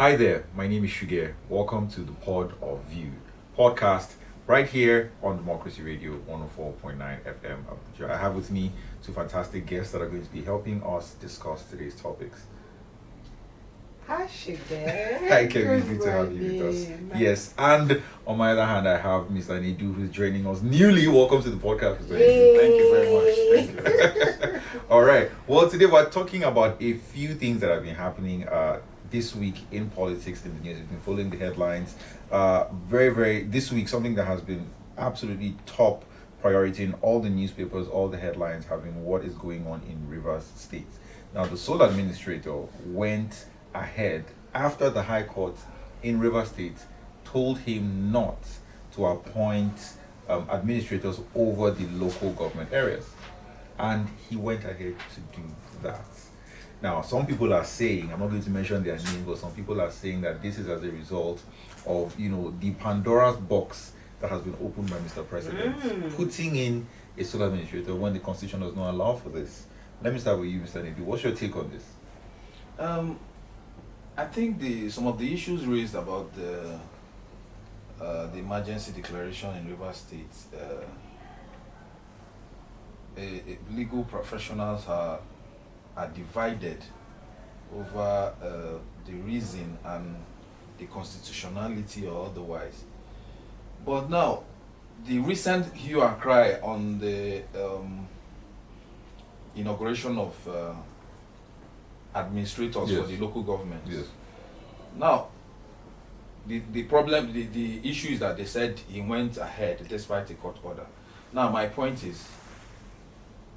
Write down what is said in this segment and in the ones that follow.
Hi there, my name is Shuger. Welcome to the Pod of View podcast right here on Democracy Radio 104.9 FM Abuja. I have with me two fantastic guests that are going to be helping us discuss today's topics. Hi, Shigbe. Hi, Kevin. Good to have you with us. Yes, and on my other hand, I have Mr. Nedu who's joining us newly. Welcome to the podcast, Mr. Nedu. Thank you very much. Thank you. All right. Well, today we're talking about a few things that have been happening this week in politics in the news. We've been following the headlines. This week, something that has been absolutely top priority in all the newspapers, all the headlines have been what is going on in Rivers State. Now, the sole administrator went ahead after the High Court in Rivers State told him not to appoint administrators over the local government areas. And he went ahead to do that. Now, some people are saying, I'm not going to mention their name, but some people are saying that this is as a result of, the Pandora's box that has been opened by Mr. President, putting in a sole administrator when the Constitution does not allow for this. Let me start with you, Mr. Nedu. What's your take on this? I think some of the issues raised about the emergency declaration in Rivers State, legal professionals are divided over the reason and the constitutionality or otherwise. But now, the recent hue and cry on the inauguration of administrators for the local government. Yes. Now, the problem, the issue is that they said he went ahead despite the court order. Now, my point is,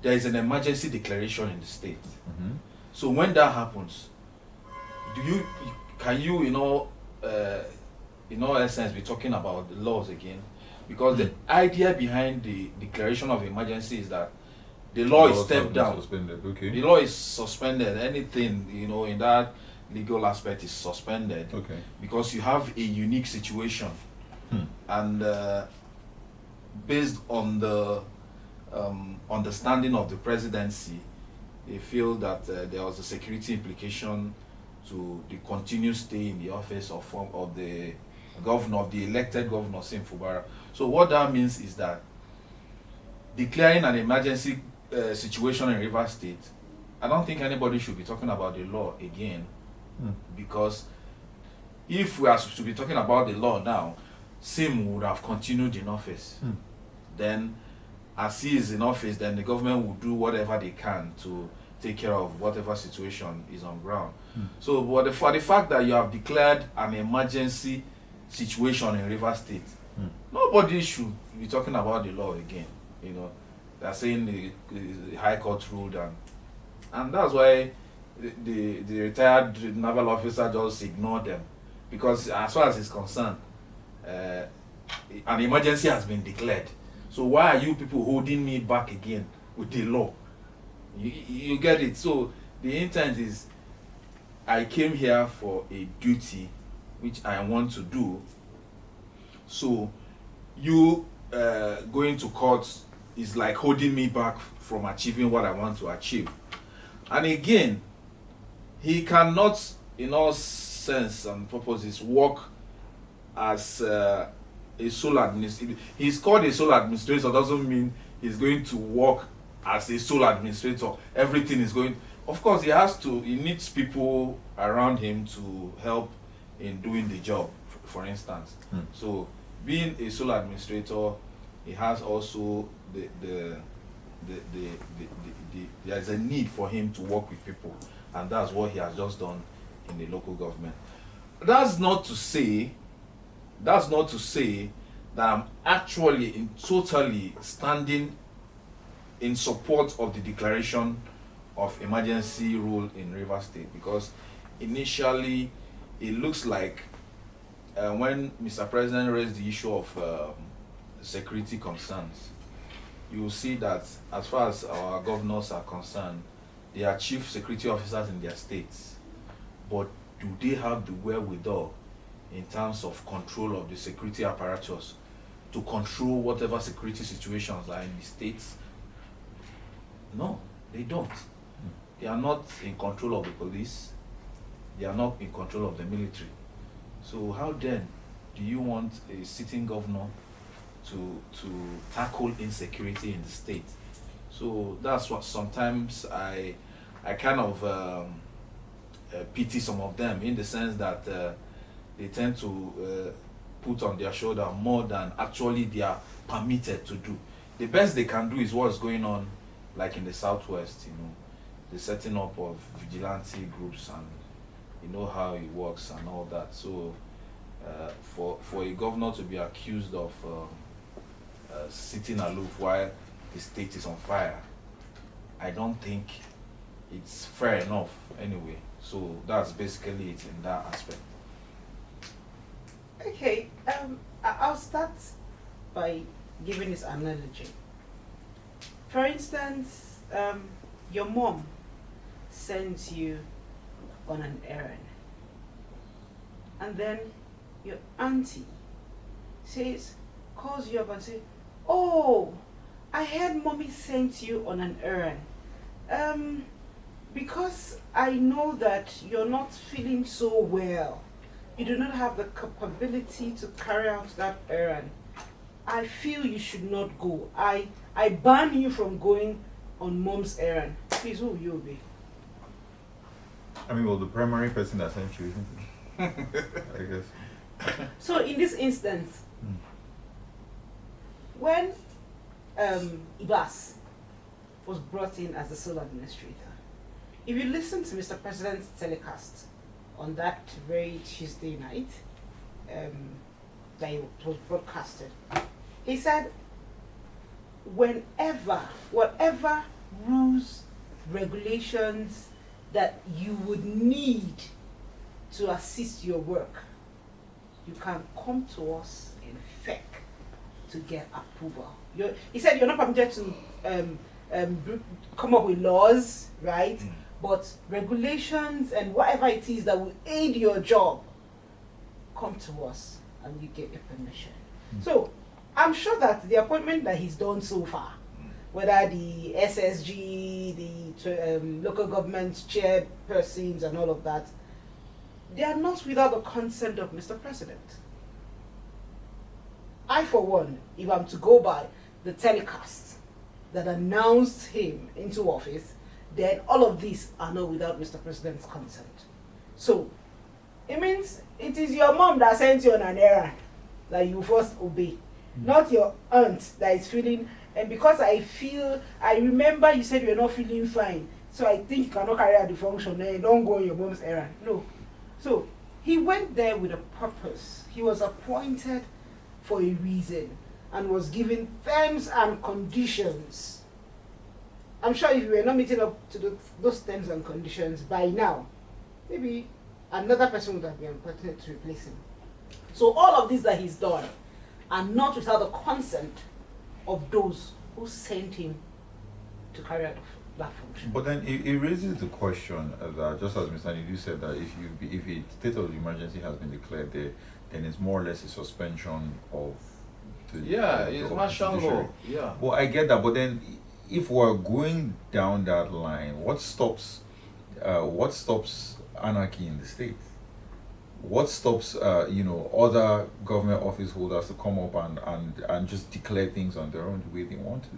there is an emergency declaration in the state. Mm-hmm. So when that happens, can you, in all essence, be talking about the laws again? Because the idea behind the declaration of emergency is that the law is stepped down. Okay. The law is suspended. Anything, in that legal aspect is suspended. Okay. Because you have a unique situation. And based on the understanding of the presidency, they feel that there was a security implication to the continued stay in the office of the governor, of the elected governor, Sim Fubara. So what that means is that declaring an emergency situation in Rivers State, I don't think anybody should be talking about the law again, because if we are to be talking about the law now, Sim would have continued in office. Then, as he is in office, then the government will do whatever they can to take care of whatever situation is on ground. So, but for the fact that you have declared an emergency situation in Rivers State, nobody should be talking about the law again. They're saying the High Court ruled, and that's why the retired naval officer just ignored them, because as far as he's concerned, an emergency has been declared. So why are you people holding me back again with the law? You get it? So the intent is, I came here for a duty which I want to do. So you going to court is like holding me back from achieving what I want to achieve. And again, he cannot, in all sense and purposes, work as a sole administrator. He's called a sole administrator, doesn't mean he's going to work as a sole administrator. Everything is going. Of course, he needs people around him to help in doing the job, for instance. So, being a sole administrator, he has also there's a need for him to work with people, and that's what he has just done in the local government. That's not to say that I'm actually totally standing in support of the declaration of emergency rule in Rivers State, because initially it looks like when Mr. President raised the issue of security concerns, you will see that as far as our governors are concerned, they are chief security officers in their states, but do they have the wherewithal in terms of control of the security apparatus to control whatever security situations are in the states? No, they don't. They are not in control of the police. they are not in control of the military. So how then do you want a sitting governor to tackle insecurity in the state? So that's what sometimes I kind of pity some of them, in the sense that they tend to put on their shoulder more than actually they are permitted to do. The best they can do is what's going on, like in the southwest, the setting up of vigilante groups, and you know how it works and all that. So for a governor to be accused of sitting aloof while the state is on fire, I don't think it's fair enough anyway. So that's basically it in that aspect. Okay, I'll start by giving this analogy. For instance, your mom sends you on an errand, and then your auntie calls you up and says, "Oh, I heard mommy sent you on an errand. Because I know that you're not feeling so well, you do not have the capability to carry out that errand. I feel you should not go. I ban you from going on mom's errand." Please, who will you be? I mean, well, the primary person that sent you, isn't it? I guess. So in this instance, when Ibas was brought in as the sole administrator, if you listen to Mr. President's telecast on that very Tuesday night that it was broadcasted, he said, whatever rules, regulations that you would need to assist your work, you can come to us in FEC to get approval. He said you're not permitted to come up with laws, right? But regulations and whatever it is that will aid your job, come to us and you get your permission. So I'm sure that the appointment that he's done so far, whether the SSG, the local government chairpersons and all of that, they are not without the consent of Mr. President. I, for one, if I'm to go by the telecast that announced him into office, then all of these are not without Mr. President's consent. So it means it is your mom that sent you on an errand that you first obey, not your aunt that is feeling. And because I remember you said you're not feeling fine, so I think you cannot carry out the function, then don't go on your mom's errand. No. So he went there with a purpose. He was appointed for a reason and was given terms and conditions. I'm sure if you were not meeting up to those terms and conditions by now, maybe another person would have been appointed to replace him. So all of this that he's done are not without the consent of those who sent him to carry out that function. But then it raises the question that, just as Mr. Nidu said, that if a state of emergency has been declared there, then it's more or less a suspension of the it's martial law. Yeah. Well, I get that, but then if we're going down that line, what stops anarchy in the state? What stops other government office holders to come up and just declare things on their own the way they want to?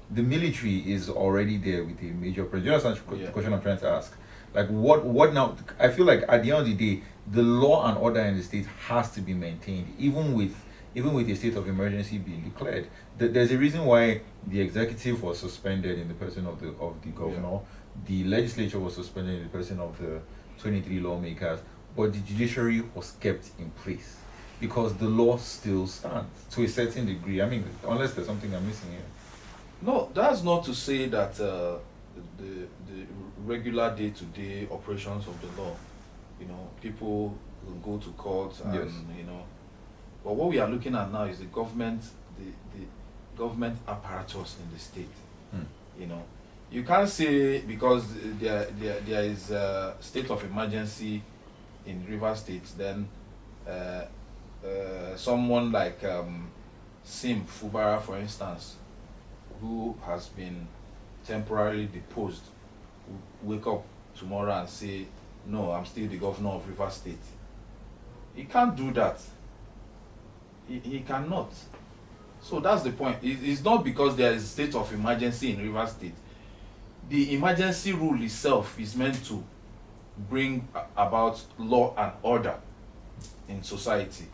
The military is already there with a major presence. You understand the question I'm trying to ask? Like what now? I feel like at the end of the day, the law and order in the state has to be maintained, even with a state of emergency being declared. There's a reason why the executive was suspended in the person of the governor. Yeah. The legislature was suspended in the person of the 23 lawmakers, but the judiciary was kept in place because the law still stands to a certain degree. I mean, unless there's something I'm missing here. No, that's not to say that the regular day-to-day operations of the law, people will go to court and yes. But what we are looking at now is the government apparatus in the state. You can't say because there is a state of emergency in Rivers State, then someone like Sim Fubara, for instance, who has been temporarily deposed, will wake up tomorrow and say no, I'm still the governor of Rivers State. He can't do that. He cannot. So that's the point. It's not because there is a state of emergency in Rivers State. The emergency rule itself is meant to bring about law and order in society.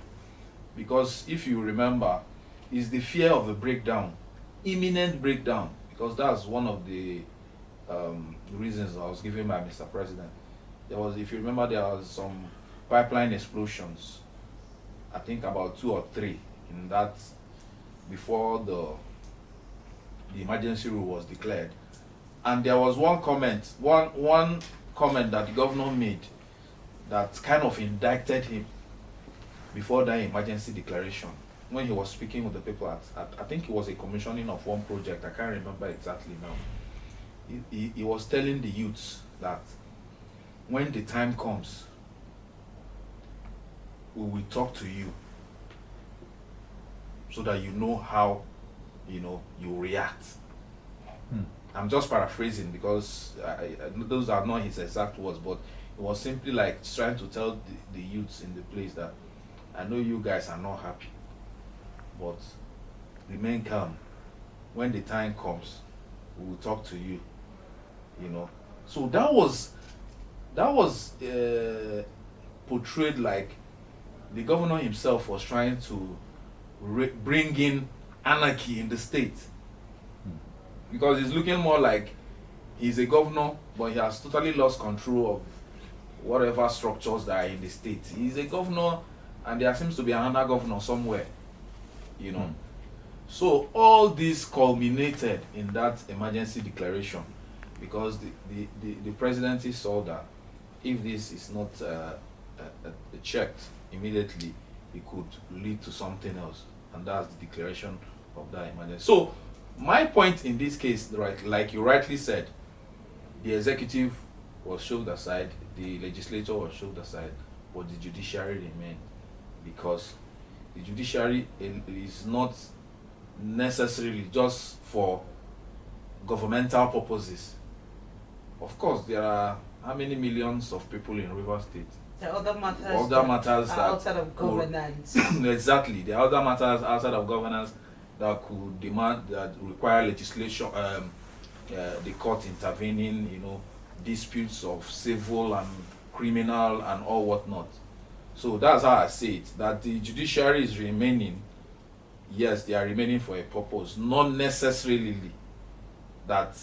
Because if you remember, it's the fear of a breakdown, imminent breakdown, because that's one of the reasons I was given by Mr. President. There was, if you remember, there was some pipeline explosions, I think about 2 or 3 in that, before the emergency rule was declared. And there was one comment that the governor made that kind of indicted him before that emergency declaration, when he was speaking with the people at I think it was a commissioning of one project, I can't remember exactly now. He was telling the youths that when the time comes, we will talk to you so that you know how you react. I'm just paraphrasing because those are not his exact words, but it was simply like trying to tell the youths in the place that I know you guys are not happy, but remain calm. When the time comes, we will talk to you. So that was portrayed like the governor himself was trying to bring in anarchy in the state, because it's looking more like he's a governor, but he has totally lost control of whatever structures that are in the state. He's a governor, and there seems to be another governor somewhere, So all this culminated in that emergency declaration, because the presidency saw that if this is not checked immediately, it could lead to something else, and that's the declaration of that emergency. So my point in this case, right, like you rightly said, the executive was shoved aside, the legislature was shoved aside, but the judiciary remained, because the judiciary is not necessarily just for governmental purposes. Of course, there are how many millions of people in Rivers State? There are other matters, that are outside of governance. Exactly, there are other matters outside of governance that could demand, that require legislation, the court intervening, disputes of civil and criminal and all whatnot. So that's how I say it, that the judiciary is remaining. Yes, they are remaining for a purpose, not necessarily that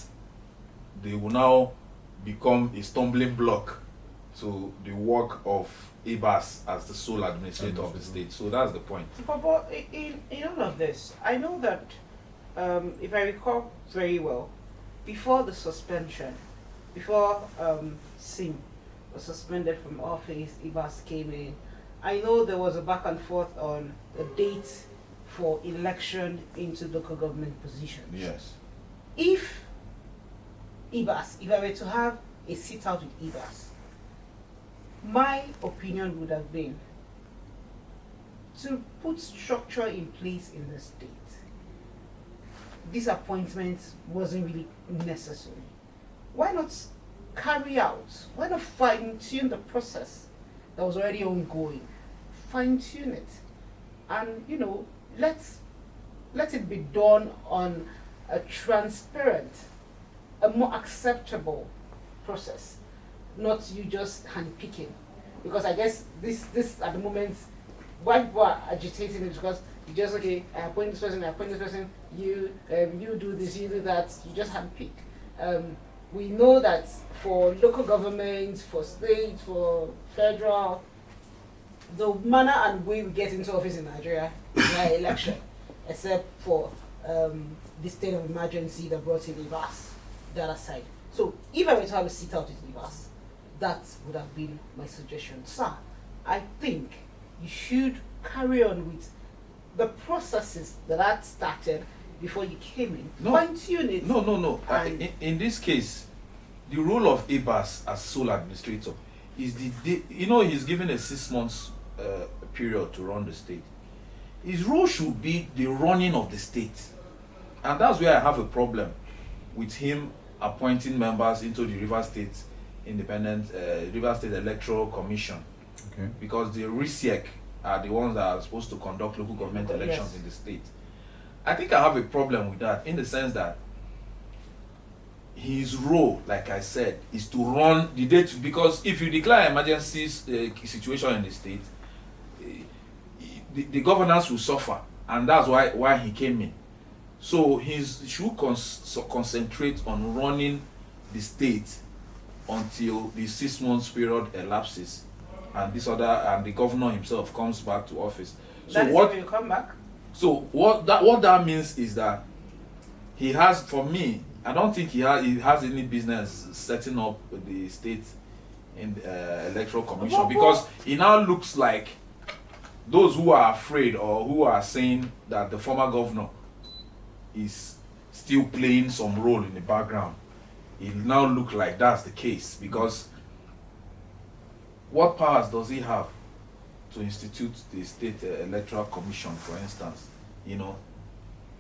they will now become a stumbling block to the work of IBAS as the sole administrator of the state. So that's the point. But in all of this, I know that, if I recall very well, before the suspension, before Sim was suspended from office, IBAS came in, I know there was a back and forth on the date for election into local government positions. Yes. If I were to have a sit out with IBAS, my opinion would have been to put structure in place in the state. This appointment wasn't really necessary. Why not carry out, why not fine-tune the process that was already ongoing? Fine-tune it. And, let it be done on a transparent, a more acceptable process, not you just handpicking. Because I guess this at the moment, why people are agitating it, because you just, okay, I appoint this person, you do this, you do that, you just handpick. We know that for local government, for state, for federal, the manner and way we get into office in Nigeria is by election, except for the state of emergency that brought in IBAS, the other side. So if I were to have a sit out with IBAS, that would have been my suggestion. Sir, I think you should carry on with the processes that started before you came in. No. Fine-tune it. No. In this case, the role of IBAS as sole administrator is he's given a 6 months period to run the state. His role should be the running of the state. And that's where I have a problem with him appointing members into the River State Independent River State Electoral Commission, Okay. because the RISEC are the ones that are supposed to conduct local government elections in the state. I think I have a problem with that, in the sense that his role, like I said, is to run the day, because if you declare emergency situation in the state, the governance will suffer, and that's why he came in. So he should concentrate on running the state until the 6 months period elapses, and the governor himself comes back to office. So what will come back? So what that means is that he has, for me, I don't think he has any business setting up the state in electoral commission, because he now looks like those who are afraid or who are saying that the former governor is still playing some role in the background. It now look like that's the case, because what powers does he have to institute the state electoral commission, for instance?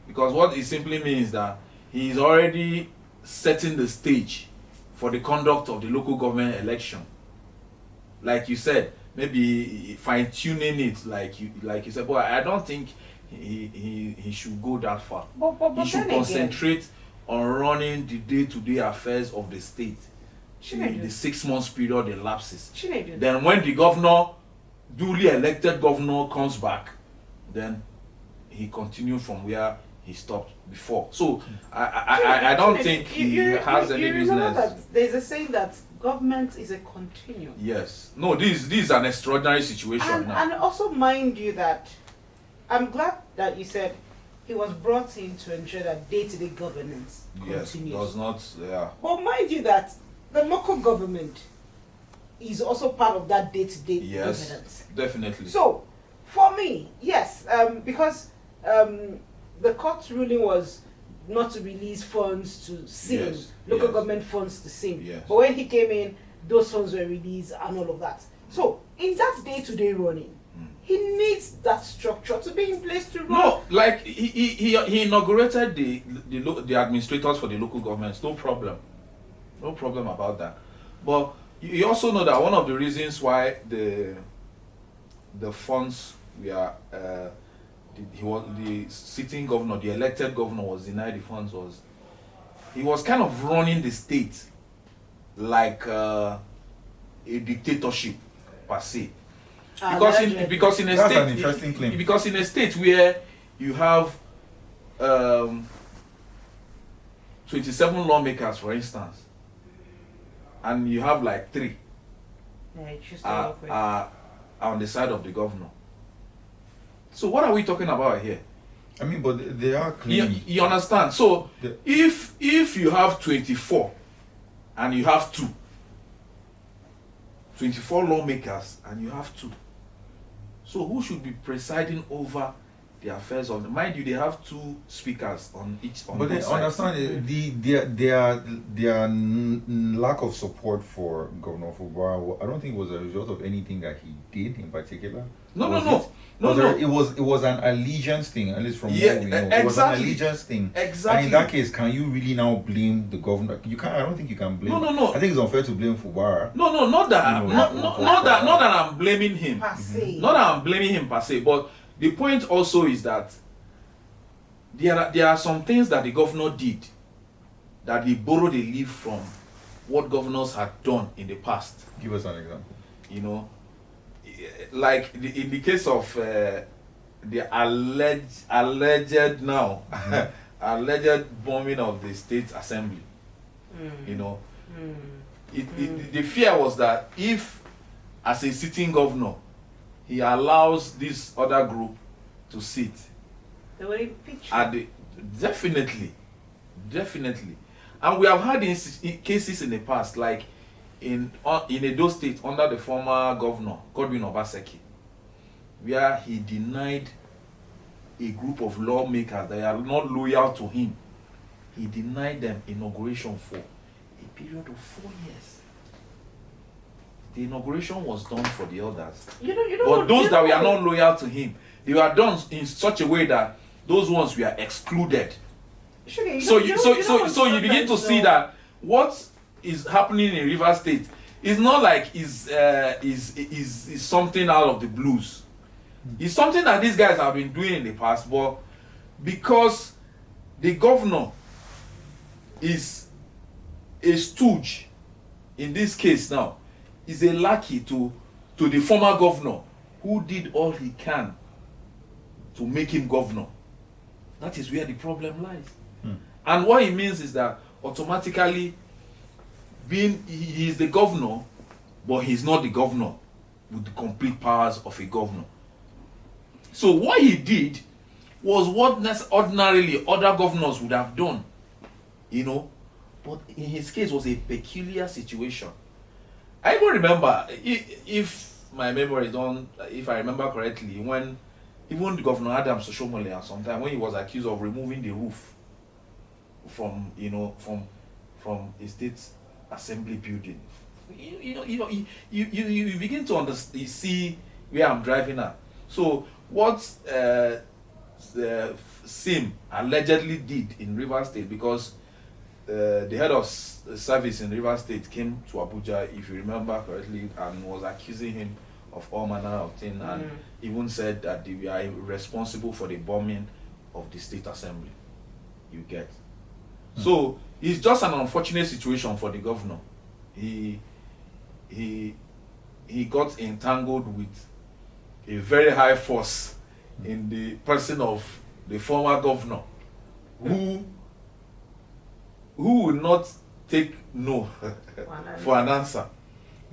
Because what it simply means that he is already setting the stage for the conduct of the local government election. Like you said, maybe fine-tuning it, like you said, but I don't think he should go that far. But he should concentrate on running the day-to-day affairs of the state. The 6 months period elapses. Then when the duly elected governor comes back, then he continued from where he stopped before. So I don't think he has any business. That there's a saying that government is a continuum. Yes. No, this is an extraordinary situation now. And also mind you that I'm glad that you said he was brought in to ensure that day-to-day governance continues. Does not, But mind you that the local government is also part of that day-to-day governance. Definitely. So, for me, yes, because the court's ruling was not to release funds to SIM, local government funds to SIM. Yes. But when he came in, those funds were released and all of that. So, in that day-to-day running, he needs that structure to be in place to run. No, like he inaugurated the administrators for the local governments. No problem about that. But you also know that one of the reasons why the funds were the sitting governor, the elected governor, was denied the funds was he was kind of running the state like a dictatorship per se. Because in a That's state, an interesting claim. Because in a state where you have 27 lawmakers, for instance, and you have like 3 are on the side of the governor. So what are we talking about here? I mean, but they are clean. You understand? So if you have 24 and you have 24 lawmakers and you have 2, so who should be presiding over the affairs of mind you, they have 2 speakers on each. But they understand their lack of support for Governor Fubara. I don't think it was a result of anything that he did in particular. No. It was an allegiance thing, at least from what we know. Exactly. It was an allegiance thing. Exactly. And in that case, can you really now blame the governor? You can't. I don't think you can blame. No. I think it's unfair to blame Fubara. No, not that. Not that I'm blaming him. Per se. Not that I'm blaming him per se, but the point also is that there are some things that the governor did that he borrowed a leaf from what governors had done in the past. Give us an example. Like in the case of the alleged alleged bombing of the state assembly. The fear was that if, as a sitting governor, he allows this other group to sit, they will impeach definitely, and we have had cases in the past, like in Edo State under the former governor Godwin Obaseki, where he denied a group of lawmakers that are not loyal to him. He denied them inauguration for a period of 4 years. The inauguration was done for the others. But those that were not loyal to him, they were done in such a way that those ones were excluded. So you begin to see that what is happening in River State it's not like is something out of the blues. It's something that these guys have been doing in the past, but because the governor is a stooge in this case now, is a lackey to the former governor who did all he can to make him governor. That is where the problem lies. And what it means is that automatically he is the governor, but he's not the governor with the complete powers of a governor. So what he did was what ordinarily other governors would have done, but in his case was a peculiar situation. I even remember, if my memory don't, if I remember correctly, when even the Governor Adams Soshomole at some time, when he was accused of removing the roof from a state assembly building, you begin to understand, see where I'm driving at. So what Sim allegedly did in Rivers State, because the head of service in Rivers State came to Abuja, if you remember correctly, and was accusing him of all manner of things, and even said that they were responsible for the bombing of the state assembly. You get. So it's just an unfortunate situation for the governor. He got entangled with a very high force in the person of the former governor, who will not take no for an answer.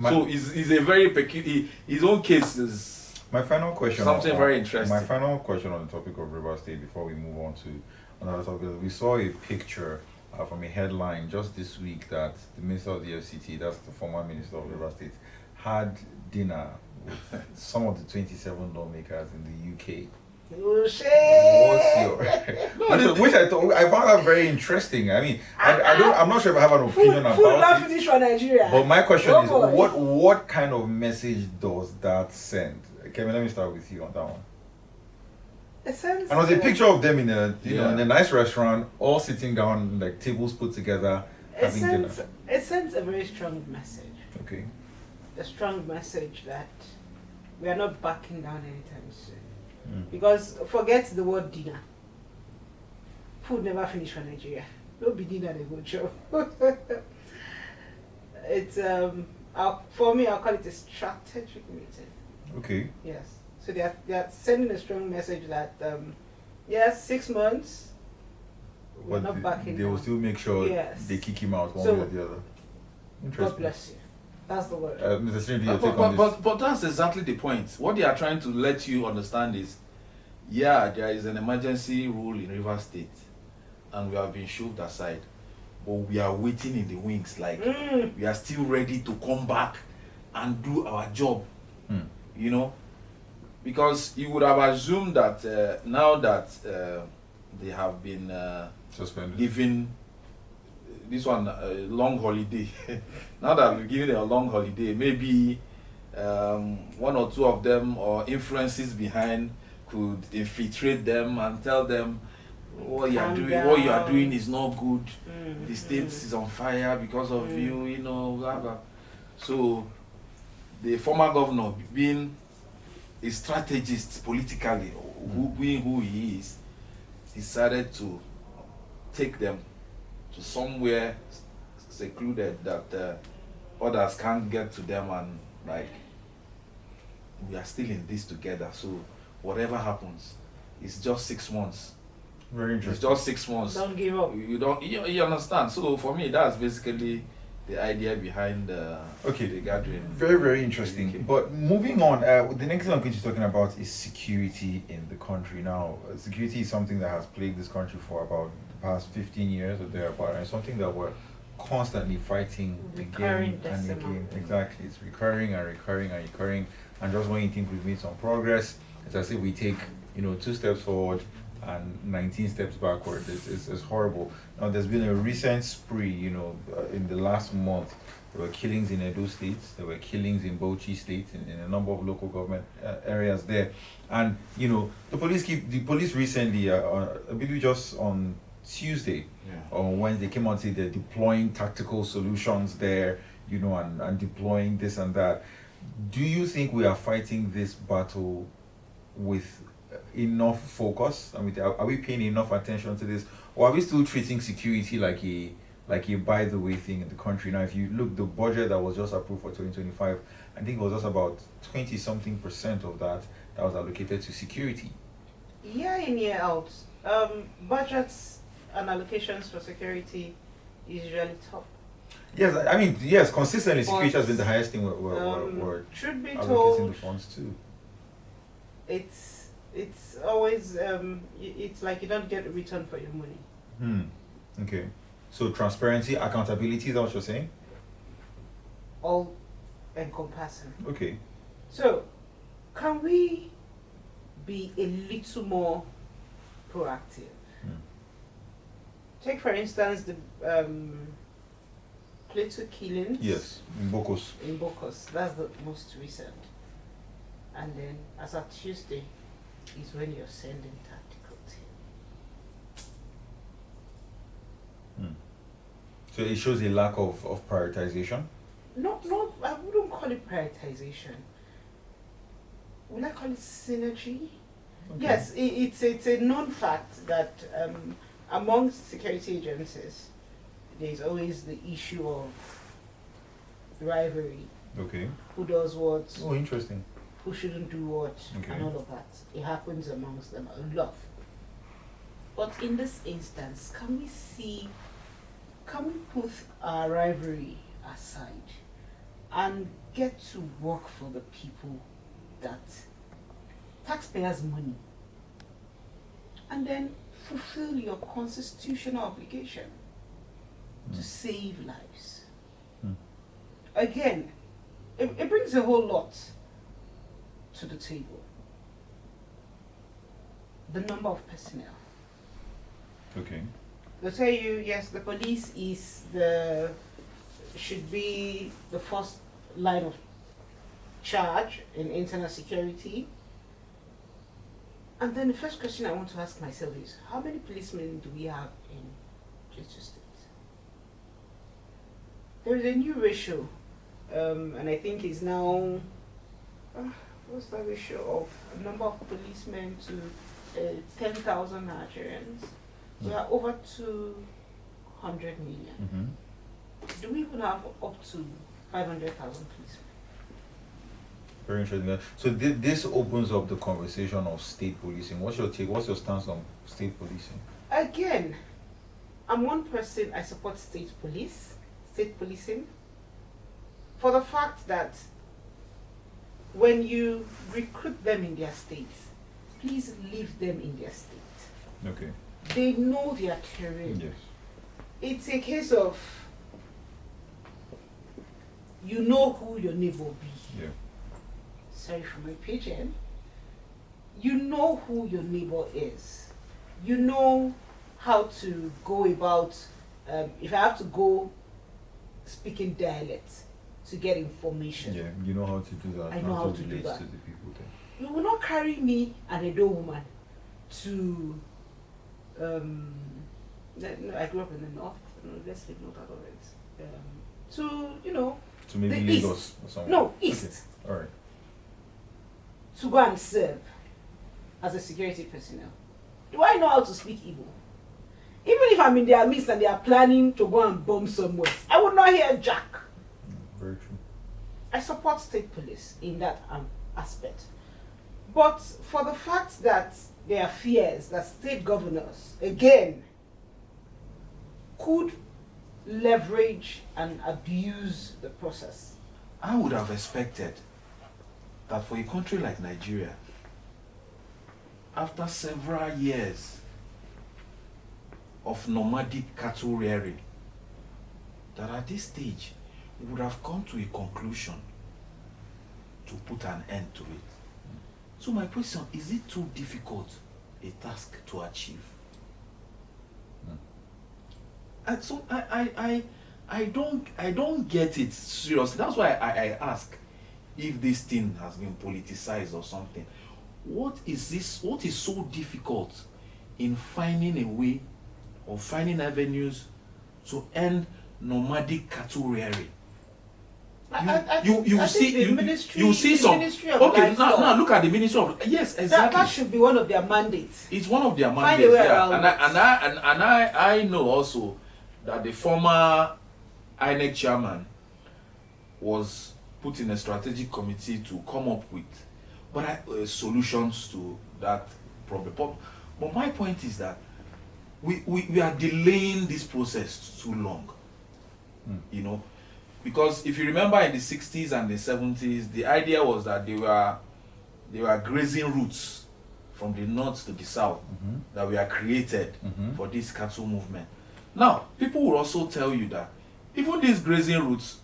So it's a very peculiar. His own case is my final question. Something very interesting. My final question on the topic of River State before we move on to another topic. We saw a picture from a headline just this week that the Minister of the FCT, that's the former Minister of River State, had dinner with some of the 27 lawmakers in the UK. What's your which I found that very interesting. I mean, I'm not sure if I have an opinion about it. Finish for Nigeria. But my question is, what kind of message does that send? Kevin, let me start with you on that one. It sends. And it was a picture of them in a in a nice restaurant, all sitting down, like tables put together, having dinner. It sends a very strong message. Okay. A strong message that we are not backing down anytime soon. Because forget the word dinner. Food never finish for Nigeria. No be dinner they go show. It's for me I'll call it a strategic meeting. Okay. Yes. So they are sending a strong message that yes, 6 months we're not backing they down. will still make sure they kick him out one way or the other. Interesting. God bless you. That's the word. Mr. Srimbi, your take on this? But that's exactly the point. What they are trying to let you understand is, there is an emergency rule in Rivers State, and we have been shoved aside, but we are waiting in the wings, like we are still ready to come back and do our job. Because you would have assumed that now that they have been suspended, given this one a long holiday. Now that we're giving them a long holiday, maybe one or two of them or influences behind could infiltrate them and tell them what you are doing is not good. The state is on fire because of you, blah blah. So the former governor, being a strategist politically, being who he is, decided to take them to somewhere secluded that others can't get to them, and like we are still in this together. So whatever happens, it's just 6 months. Very interesting. It's just 6 months. Don't give up. You understand? So for me, that's basically the idea behind the gathering. Very, very interesting. Okay. But moving on, the next thing I'm going to be talking about is security in the country. Now, security is something that has plagued this country for about the past 15 years or thereabout, and it's something that we're constantly fighting again and again. Exactly. It's recurring and recurring and recurring. And just when you think we've made some progress, it's as if we take 2 steps forward and 19 steps backward. It's horrible. Now, there's been a recent spree, in the last month. There were killings in Edo State, there were killings in Bauchi State, in a number of local government areas there. And, the police recently, I believe just on Tuesday or Wednesday, came out and said they're deploying tactical solutions there, and deploying this and that. Do you think we are fighting this battle with enough focus? I mean, are we paying enough attention to this, or are we still treating security like a by the way thing in the country? Now, if you look, the budget that was just approved for 2025, I think it was just about 20 something percent of that was allocated to security. Year in, year out, budgets and allocations for security is usually top. Yes, I mean, yes, consistently security But, has been the highest thing we're Should be allocating told, the funds to. it's always it's like you don't get a return for your money. Okay. So transparency, accountability, is that what you're saying? All encompassing. Okay. So, can we be a little more proactive? Take for instance the Plateau killings. Yes, in Bokos. In Bokos, that's the most recent. And then, as of Tuesday, is when you're sending tactical team. So it shows a lack of prioritization. No, I wouldn't call it prioritization. Would I call it synergy? Okay. Yes, it's a known fact that amongst security agencies, there's always the issue of rivalry. Okay. Who does what? Oh, interesting. Who shouldn't do what? Okay. And all of that. It happens amongst them a lot. But in this instance, can we put our rivalry aside and get to work for the people that taxpayers' money, and then fulfill your constitutional obligation to save lives? Again, it brings a whole lot to the table. The number of personnel. Okay. They'll tell you, yes, the police should be the first line of charge in internal security. And then the first question I want to ask myself is, how many policemen do we have in Plateau State? There is a new ratio, and I think it's now, what's the ratio of number of policemen to 10,000 Nigerians? We are over 200 million. Do we even have up to 500,000 policemen? Very interesting. So this opens up the conversation of state policing. What's your take? What's your stance on state policing? Again, I'm one person, I support state policing, for the fact that when you recruit them in their states, please leave them in their state. Okay. They know their terrain. Yes. It's a case of you know who your neighbor be. Yeah. Sorry for my pigeon. You know who your neighbor is. You know how to go about, if I have to go speaking dialect to get information. Yeah, you know how to do that. I know how to do relate that. to the people there. You will not carry me, an Edo woman, to, no, I grew up in the north, let's leave north out of it. To maybe the Lagos east. or something. No, east. Okay. All right. To go and serve as a security personnel. Do I know how to speak Igbo? Even if I'm in their midst and they are planning to go and bomb somewhere, I would not hear Jack. Very true. I support state police in that aspect. But for the fact that there are fears that state governors, again, could leverage and abuse the process. I would have expected that for a country like Nigeria, after several years of nomadic cattle rearing, that at this stage we would have come to a conclusion to put an end to it. So my question, is it too difficult a task to achieve? And so I don't get it seriously. That's why I ask if this thing has been politicized or something. What is so difficult in finding a way or finding avenues to end nomadic cattle rearing? You see some. Ministry of Okay, Livestock, now look at the Ministry of. Yes, exactly. That should be one of their mandates. It's one of their Find mandates. a way Yeah. around I know also that the former INEC chairman was put in a strategic committee to come up with solutions to that problem. But my point is that we are delaying this process too long. You know, because if you remember in the 60s and the 70s, the idea was that they were grazing routes from the north to the south that were created for this cattle movement. Now, people will also tell you that even these grazing routes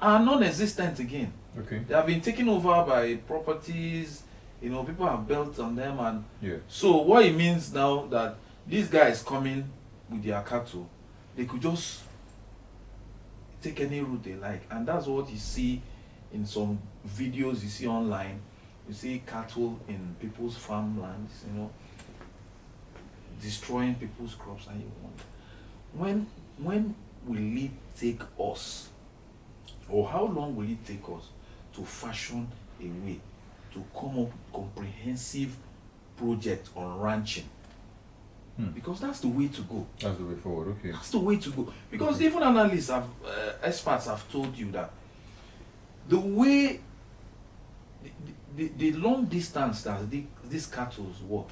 are non-existent again. Okay. They have been taken over by properties, you know, people have built on them, and Yeah. so what it means now that these guys coming with their cattle, they could just take any route they like, and that's what you see in some videos you see online. You see cattle in people's farmlands, you know, destroying people's crops, and you wonder when will it take us, or how long will it take us to fashion a way to come up with comprehensive project on ranching? Because that's the way to go. That's the way forward. Okay. That's the way to go. Because even analysts have, experts have told you that the way the long distance that these cattle walk,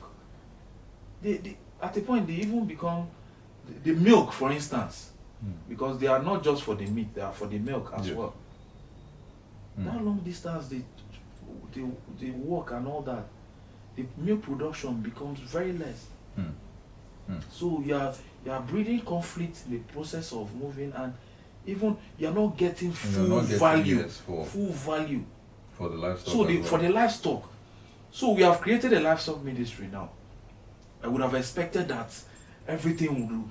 they at a point they even become the milk, for instance, because they are not just for the meat; they are for the milk as well. That long distance they walk and all that, the milk production becomes very less. So you are breeding conflict in the process of moving, and even you are not getting full value for the livestock. So for the livestock, so we have created a livestock ministry now. I would have expected that everything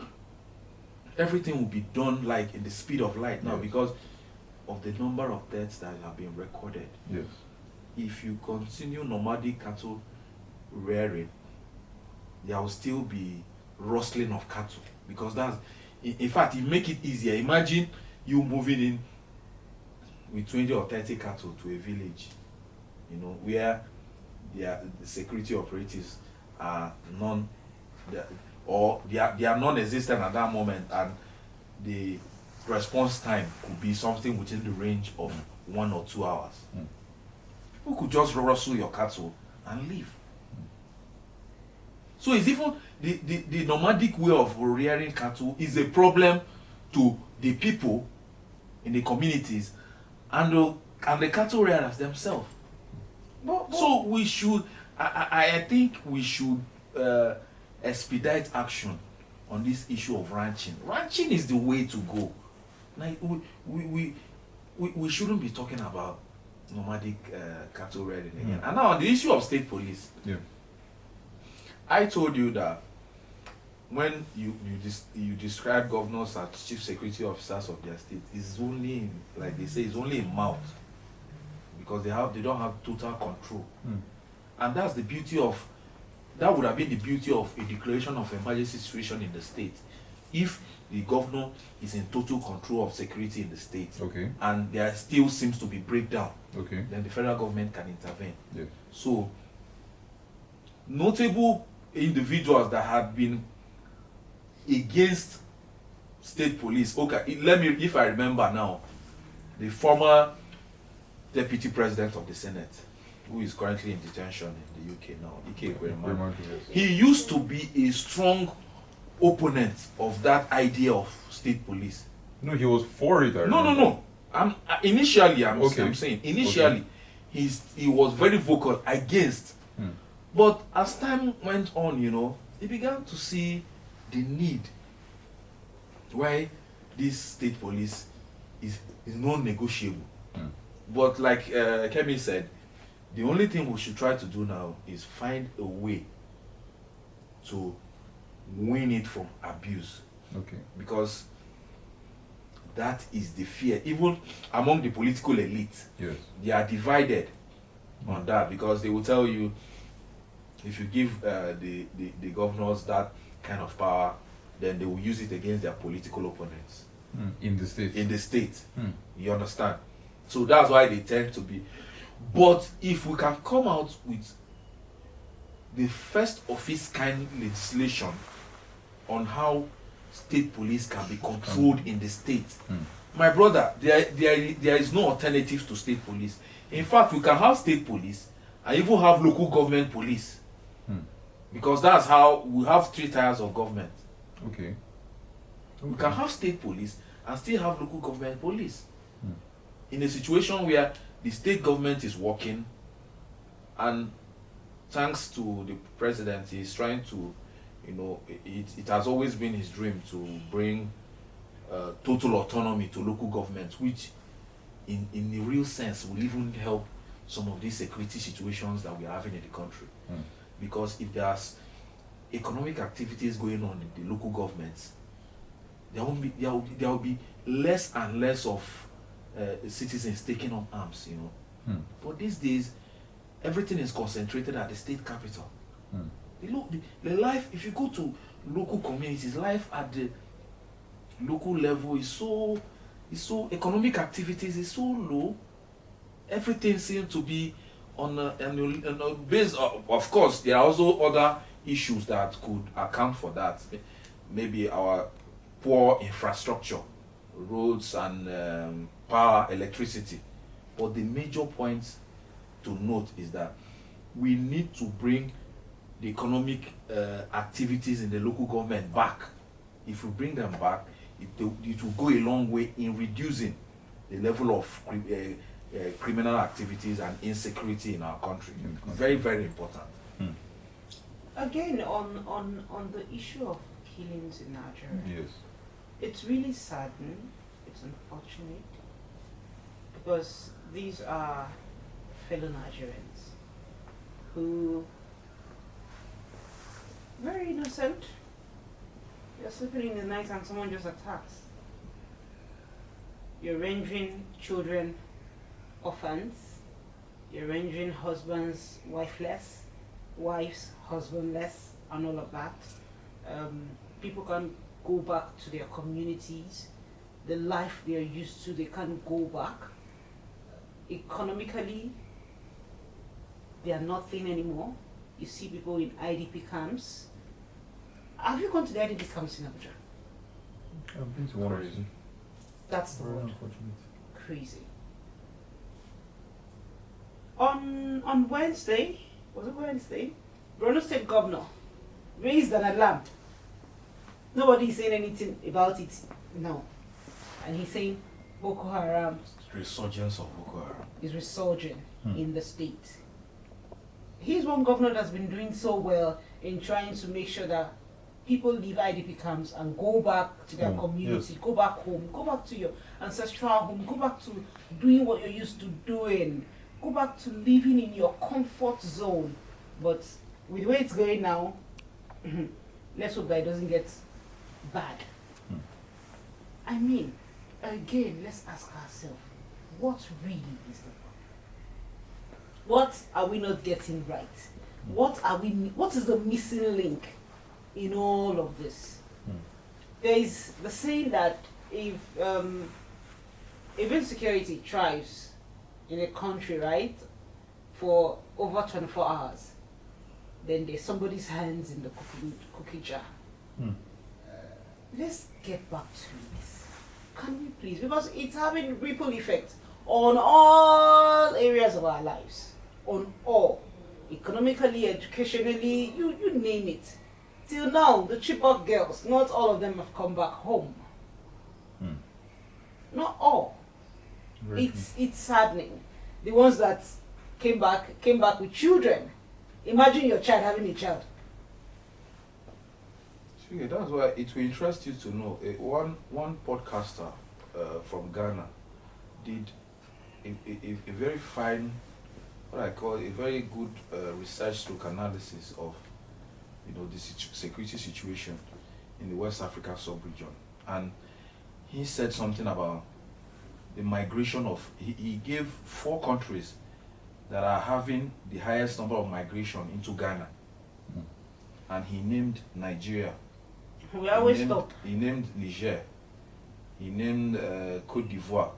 will be done like in the speed of light now, because of the number of deaths that have been recorded. Yes. If you continue nomadic cattle rearing, there will still be rustling of cattle, because that's in fact, it make it easier. Imagine you moving in with 20 or 30 cattle to a village, you know, where the security operatives are they are non-existent at that moment, and the response time could be something within the range of 1 or 2 hours. People could just rustle your cattle and leave. So it's even the nomadic way of rearing cattle is a problem to the people in the communities and the cattle rearers themselves. So we should, I think we should expedite action on this issue of ranching. Ranching is the way to go. Like we shouldn't be talking about nomadic cattle rearing again. And now on the issue of state police. Yeah. I told you that when you describe governors as chief security officers of their state, it's only, like they say, it's only a mouth, because they don't have total control. And that's the beauty of, that would have been the beauty of a declaration of emergency situation in the state, if the governor is in total control of security in the state. Okay. And there still seems to be breakdown. Okay. Then the federal government can intervene. Yeah. So notable individuals that had been against state police. Okay, if I remember now, the former deputy president of the Senate, who is currently in detention in the UK now, Ike Ekweremadu, he used to be a strong opponent of that idea of state police. No, he was for it. No. I'm saying initially, he was very vocal against. But as time went on, you know, he began to see the need why this state police is non-negotiable. But like Kemi said, the only thing we should try to do now is find a way to win it from abuse. Okay. Because that is the fear. Even among the political elite, yes, they are divided on that, because they will tell you, if you give the governors that kind of power, then they will use it against their political opponents in the state. You understand? So that's why they tend to be. But if we can come out with the first of its kind legislation on how state police can be controlled in the state, my brother, there is no alternative to state police. In fact, we can have state police and even have local government police, because that's how we have 3 tiers of government. Okay. We can have state police and still have local government police. In a situation where the state government is working, and thanks to the president, he's trying to, it has always been his dream to bring total autonomy to local government, which in the real sense will even help some of these security situations that we are having in the country. Because if there's economic activities going on in the local governments, there will be less and less of citizens taking up arms, But these days, everything is concentrated at the state capital. The life, if you go to local communities, life at the local level is so economic activities is so low. Everything seems to be on a base. Of course, there are also other issues that could account for that. Maybe our poor infrastructure, roads and power, electricity. But the major point to note is that we need to bring the economic activities in the local government back. If we bring them back, it will go a long way in reducing the level of criminal activities and insecurity in our country. Very, very important. Again, on the issue of killings in Nigeria, Yes. it's really saddening. It's unfortunate because these are fellow Nigerians who very innocent. You're sleeping in the night and someone just attacks. You're rendering children orphans. You're rendering husbands wifeless, wives husbandless, and all of that. People can't go back to their communities. The life they're used to, they can't go back. Economically, they are nothing anymore. You see people in IDP camps. Have you gone to the IDP camps in Abuja? I've been to one or Crazy. two. That's the Very word. unfortunate. Crazy. On Wednesday, was it Wednesday? Borno State Governor raised an alarm. Nobody is saying anything about it now. And he's saying Boko Haram Resurgence of Boko Haram is resurging in the state. He's one governor that's been doing so well in trying to make sure that people leave IDP camps and go back to their community, go back home, go back to your ancestral home, go back to doing what you're used to doing, go back to living in your comfort zone. But with the way it's going now, let's hope that it doesn't get bad. I mean, again, let's ask ourselves, what really is the problem? What are we not getting right? What is the missing link in all of this? There is the saying that if insecurity thrives in a country, right, for over 24 hours, then there's somebody's hands in the cookie jar. Let's get back to it. Can we please? Because it's having ripple effect on all areas of our lives. On all. Economically, educationally, you name it. Till now, the Chibok girls, not all of them have come back home. Not all. It's saddening. The ones that came back with children. Imagine your child having a child. Yeah, that's why it will interest you to know. One podcaster from Ghana did a very fine, what I call a very good research stroke analysis of the security situation in the West Africa sub-region, and he said something about the migration of. He gave 4 countries that are having the highest number of migration into Ghana, and he named Nigeria. We always stop. He named Niger. He named Cote d'Ivoire.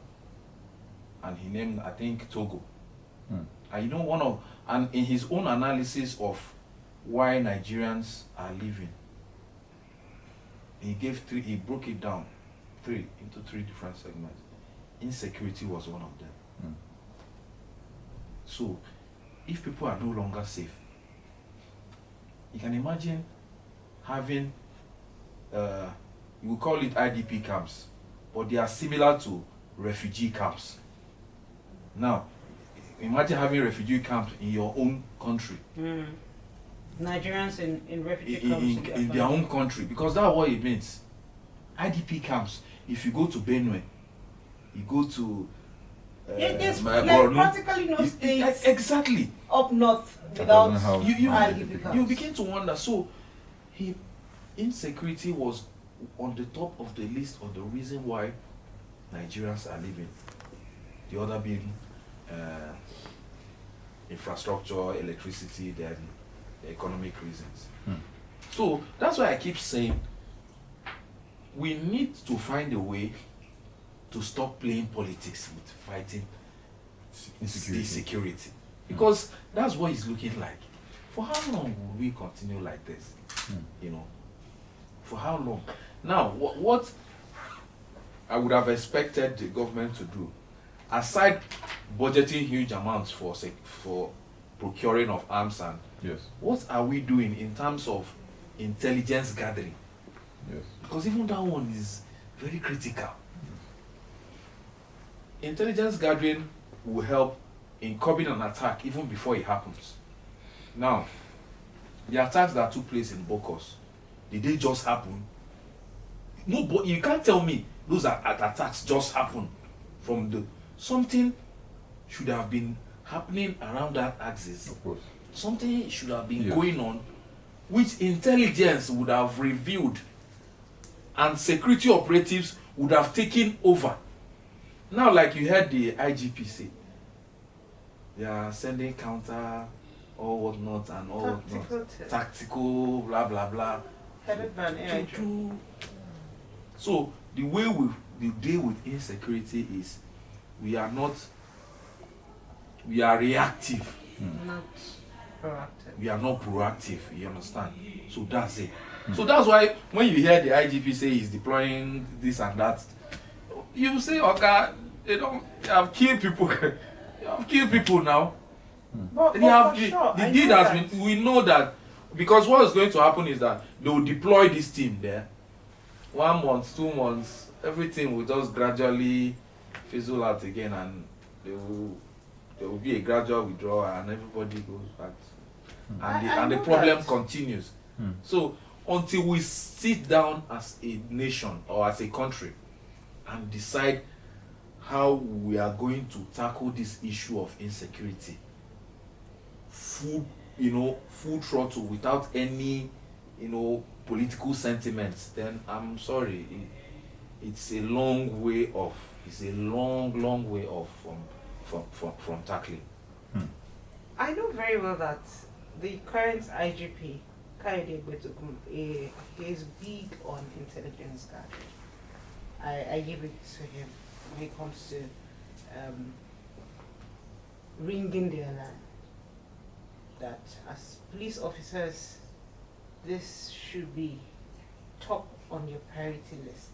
and he named, I think, Togo. Hmm. And and in his own analysis of why Nigerians are leaving, he broke it down into three different segments. Insecurity was one of them. Hmm. So, if people are no longer safe, you can imagine having, you call it IDP camps, but they are similar to refugee camps. Now, imagine having refugee camps in your own country. Nigerians in refugee camps in their own country, because that's what it means. IDP camps. If you go to Benue, you go to there's Borno, practically no states exactly up north That without doesn't have you IDP camps. you begin to wonder. So, insecurity was on the top of the list of the reason why Nigerians are leaving. The other being infrastructure, electricity, then economic reasons. So that's why I keep saying we need to find a way to stop playing politics with fighting insecurity, because that's what it's looking like. For how long will we continue like this? You know, for how long? Now, what I would have expected the government to do, aside budgeting huge amounts for procuring of arms, and Yes. what are we doing in terms of intelligence gathering? Yes. Because even that one is very critical. Intelligence gathering will help in curbing an attack even before it happens. Now, the attacks that took place in Bokos, did they just happen? No, but you can't tell me those attacks just happen from the something should have been happening around that axis. Of course. Something should have been Yes. going on, which intelligence would have revealed, and security operatives would have taken over. Now, like you heard the IGP say, they are sending counter, or whatnot, and all whatnot. Tactical, blah blah blah. Headed by an AIG. So the way we deal with insecurity is we are reactive. Not proactive. We are not proactive, you understand? So that's it. So that's why when you hear the IGP say he's deploying this and that, you say, okay, they have killed people. They have killed people now. But The I deed know has that. been, we know that, because what is going to happen is that they will deploy this team there. 1 month, 2 months, everything will just gradually fizzle out again, and there will be a gradual withdrawal, and everybody goes back. And the know problem that. continues. So until we sit down as a nation or as a country and decide how we are going to tackle this issue of insecurity, full throttle, without any political sentiments, then I'm sorry, it's a long way off. It's a long way off from tackling. I know very well that the current IGP, Kayode Gbetokun, he is big on intelligence gathering. I give it to him when it comes to ringing the alarm. That as police officers, this should be top on your priority list,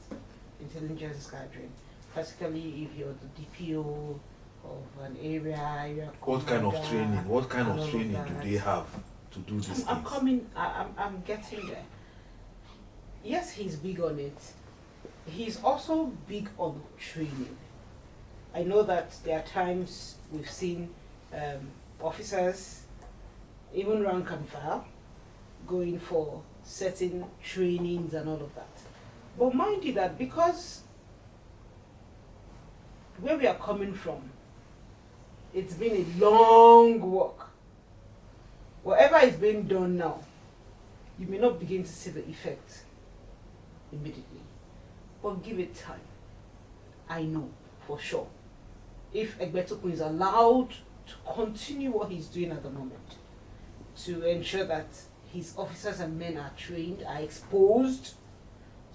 intelligence gathering, particularly if you're the DPO of an area. What kind of training? What kind and of all training that. do they have to do these I'm things? coming. I'm getting there. Yes, he's big on it. He's also big on training. I know that there are times we've seen officers, even rank and file, going for certain trainings and all of that. But mind you that because where we are coming from, it's been a long walk. Whatever is being done now, you may not begin to see the effect immediately, but give it time. I know for sure. If Egbetokun is allowed to continue what he's doing at the moment, to ensure that his officers and men are trained, are exposed,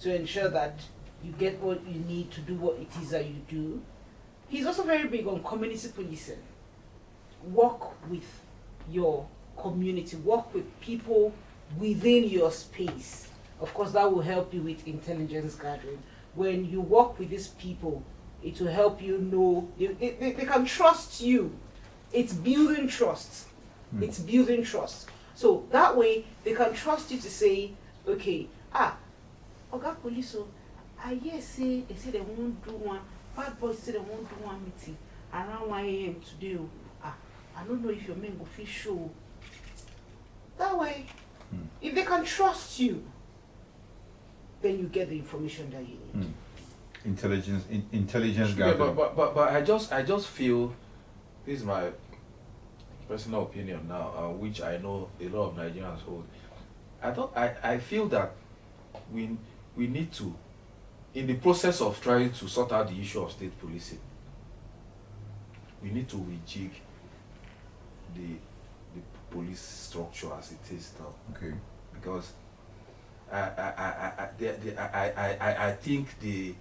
to ensure that you get what you need to do what it is that you do, he's also very big on community policing. Work with your community, work with people within your space. Of course, that will help you with intelligence gathering. When you work with these people, it will help you know they can trust you. It's building trust. It's building trust. So that way they can trust you to say, okay, Oga Police, so I hear say they say they won't do one. Bad boys say they won't do one meeting around 1 a.m. today. I don't know if your men will feel show. That way, if they can trust you, then you get the information that you need. Intelligence Yeah, gathering. but I just feel, this is my personal opinion now, which I know a lot of Nigerians hold. I feel that we need to, in the process of trying to sort out the issue of state policing, we need to rejig the police structure as it is now. Okay. Because I think the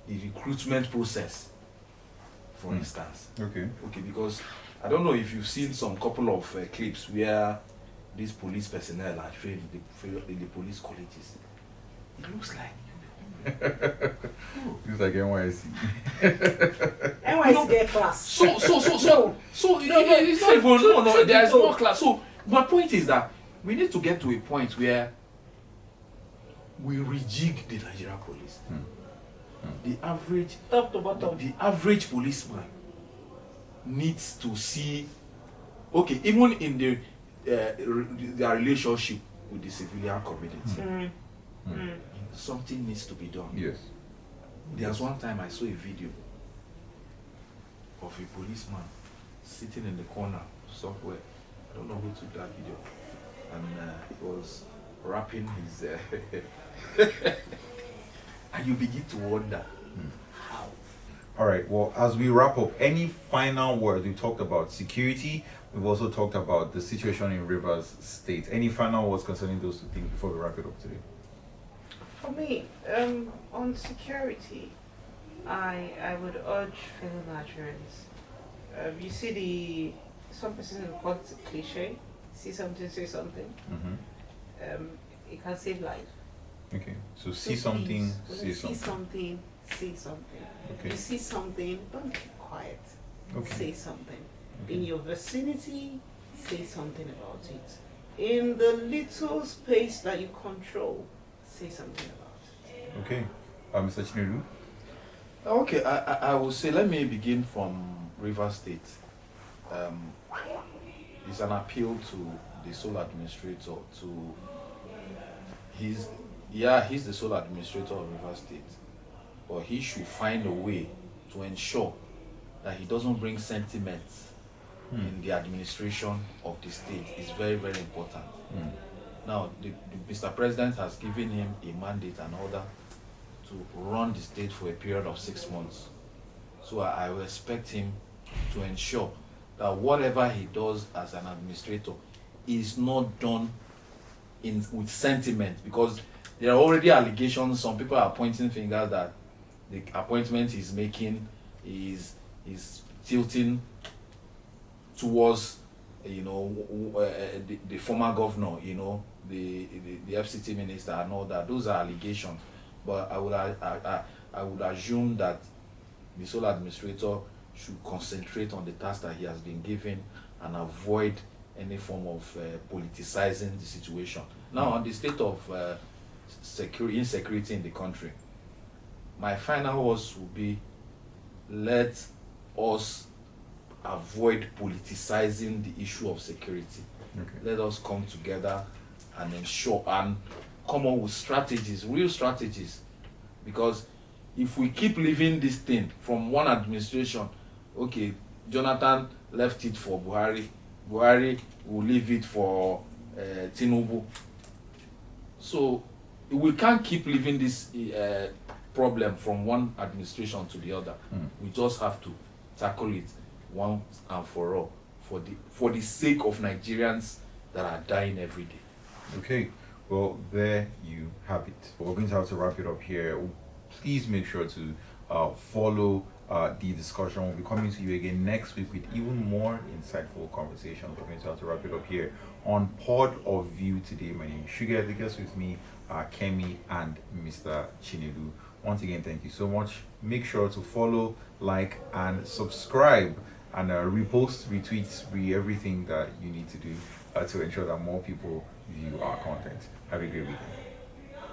recruitment process, for instance. Okay. Because I don't know if you've seen some couple of clips where these police personnel are trained in the police colleges. It looks like It's like NYC. NYC get class. so it's not even there's no class. So my point is that we need to get to a point where we rejig the Nigerian police. The average Top to bottom. the average policeman needs to see, okay, even in their relationship with the civilian community, something needs to be done. Yes. There's one time I saw a video of a policeman sitting in the corner somewhere. I don't know who took that video, and he was rapping his and you begin to wonder how. All right. Well, as we wrap up, any final words? We talked about security. We've also talked about the situation in Rivers State. Any final words concerning those two things before we wrap it up today? For me, on security, I would urge fellow Nigerians. You see some person call it a cliche. See something, say something. It can save life. Okay. So So see something, please, when say you see something. something, say something. Okay. You see something, don't keep quiet. Okay. Say something. Okay. In your vicinity, say something about it. In the little space that you control, say something about it. Okay. Mr. Chinedu? Okay, I will say, let me begin from Rivers State. It's an appeal to the sole administrator he's the sole administrator of Rivers State, but he should find a way to ensure that he doesn't bring sentiments in the administration of the state. It's very, very important. Now, Mr. President has given him a mandate and order to run the state for a period of 6 months. So I will expect him to ensure that whatever he does as an administrator is not done with sentiment, because there are already allegations. Some people are pointing fingers that the appointment he's making is tilting towards the former governor, the FCT minister and all that. Those are allegations, but I would assume that the sole administrator should concentrate on the task that he has been given and avoid any form of politicizing the situation. Now, on the state of insecurity in the country, my final words would be, let us avoid politicizing the issue of security. Okay. Let us come together and ensure and come up with strategies, real strategies, because if we keep leaving this thing from one administration, okay, Jonathan left it for Buhari will leave it for Tinubu. So we can't keep leaving this problem from one administration to the other. We just have to tackle it once and for all, for the sake of Nigerians that are dying every day. Okay. Well, there you have it. We're going to have to wrap it up here. Please make sure to follow the discussion. We'll be coming to you again next week with even more insightful conversations. We're going to have to wrap it up here on Pod of View today. My name is Sugar. The guests with me are Kemi and Mr. Chinedu. Once again, thank you so much. Make sure to follow, like, and subscribe, and repost, retweet, everything that you need to do to ensure that more people view our content. Have a great weekend.